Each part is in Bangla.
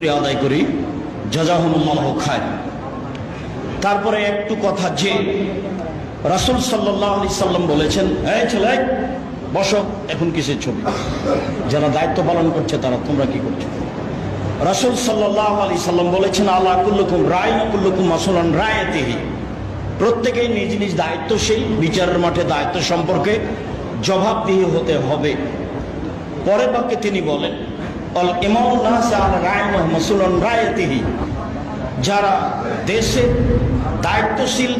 আদায় করি, জাযাহুমুল্লাহু খায়র। তারপরে একটু কথা যে রাসূল সাল্লাল্লাহু আলাইহি সাল্লাম বলেছেন, এই ছেলে বসো, এখন কিসের ছবি? যারা দায়িত্ব পালন করছে তারা তোমরা কি করছো? রাসূল সাল্লাল্লাহু আলাইহি সাল্লাম বলেছেন, আলা কুল্লুকুম রাইন কুল্লুকুম মাসউলুন রায়াতিহি। প্রত্যেকেই নিজ নিজ দায়িত্বশীল, বিচারের মাঠে দায়িত্ব সম্পর্কে জবাবদিহি হতে হবে। পরের বাক্যে তিনি বলেন, যারা দেশে দায়িত্বশীল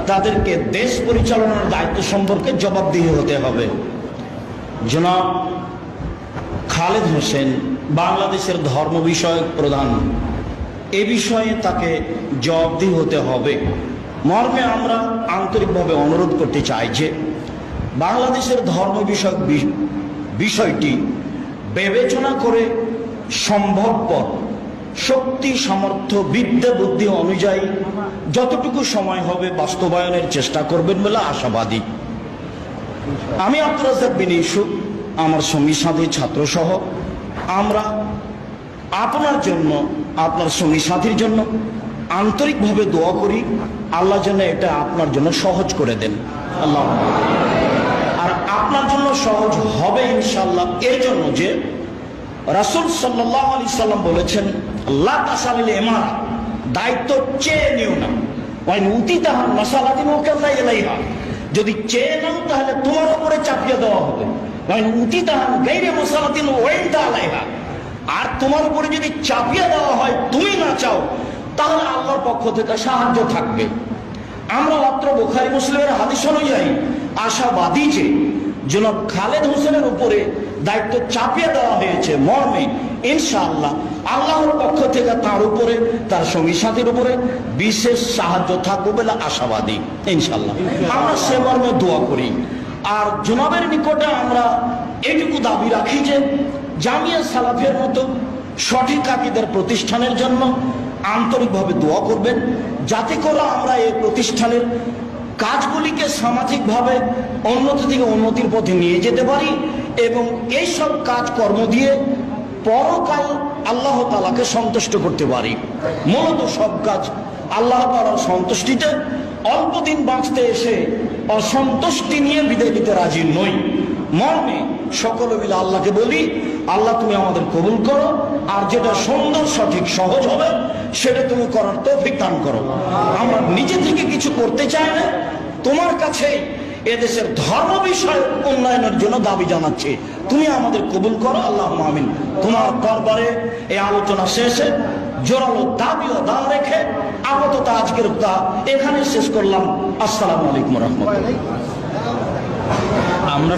তাদেরকে দেশ পরিচালনার দায়িত্ব সম্পর্কে জবাবদিহি হতে হবে। জনাব খালেদ হোসেন বাংলাদেশের ধর্ম বিষয়ক প্রধান, এ বিষয়ে তাকে জবাবদিহি হতে হবে মর্মে আমরা আন্তরিকভাবে অনুরোধ করতে চাই যে বাংলাদেশের ধর্ম বিষয়ক বিষয়টি বিবেচনা করে সম্ভবপর শক্তি সামর্থ্য বিদ্যা বুদ্ধি অনুযায়ী যতটুকু সময় হবে বাস্তবায়নের চেষ্টা করবেন বলে আশাবাদী। আমি আব্দুর রাজ্জাক বিন ইউসুফ, আমার সঙ্গী সাথী ছাত্র সহ আমরা আপনার জন্য, আপনার সঙ্গী সাথীর জন্য আন্তরিকভাবে দোয়া করি, আল্লাহ যেন এটা আপনার জন্য সহজ করে দেন। আল্লাহ, আর আপনার জন্য সহজ হবে ইনশাআল্লাহ এর জন্য যে রাসূল সাল্লাল্লাহু আলাইহি সাল্লাম বলেছেন, লা তাসালিল ইমারা, দায়িত্ব চেয়ে নিও না, ওয়াইন উতিতাহা মাসালাতিন ওয়াকাল্লা ইলাইহা, যদি চেয়ে নাও তাহলে তোমার উপরে চাপিয়ে দেওয়া হবে। ওয়াইন উতিতাহা গায়রা মাসালাতিন ওয়াইনতা আলাইহা, আর তোমার উপরে যদি চাপিয়ে দেওয়া হয় তুমি না চাও তাহলে আল্লাহর পক্ষ থেকে সাহায্য থাকবে। আমরা মাত্র বুখারী মুসলিমের হাদিস অনুযায়ী আশাবাদী যে জনাব খালেদ হোসেনের উপরে দায়িত্ব চাপিয়ে দেওয়া হয়েছে মর্মে ইনশাআল্লাহ আল্লাহর পক্ষ থেকে তার উপরে, তার সঙ্গী সাথীর উপরে বিশেষ সাহায্য থাকবে বলে আশাবাদী ইনশাআল্লাহ। আমরা সে মর্মে দোয়া করি। আর জনাবের নিকটে আমরা এটুকু দাবি রাখি যে জামিয়া সালাফের মতো সঠিক আকীদার প্রতিষ্ঠানের জন্য আন্তরিকভাবে দোয়া করবেন, যাতে করে আমরা এই প্রতিষ্ঠানের কাজগুলিকে সামাজিকভাবে উন্নতি থেকে উন্নতির পথে নিয়ে যেতে পারি এবং এইসব কাজকর্ম দিয়ে পরকাল আল্লাহ তাআলাকে সন্তুষ্ট করতে পারি। মূলত সব কাজ আল্লাহ তাআলার সন্তুষ্টিতে, অল্প দিন বাঁচতে এসে অসন্তুষ্টি নিয়ে বিদায় নিতে রাজি নই মর্মে সকলে মিলে আল্লাহকে বলি, আল্লাহ তুমি আমাদের কবুল করো, আর যেটা সুন্দর সঠিক সহজ হবে সেটা তুমি করার তৌফিক দান করো। আমরা নিজে থেকে কিছু করতে চাই না, তোমার কাছে এদেশের ধর্ম বিষয় উন্নয়নের জন্য দাবি জানাচ্ছি, তুমি আমাদের কবুল করো, আল্লাহুম্মা আমিন। তোমার দরবারে এই আলোচনা শেষে জোরালো দাবি ও দান রেখে আপাতত আজকের এখানে শেষ করলাম। আসসালামু আলাইকুম ওয়া রাহমাতুল্লাহ। আমরা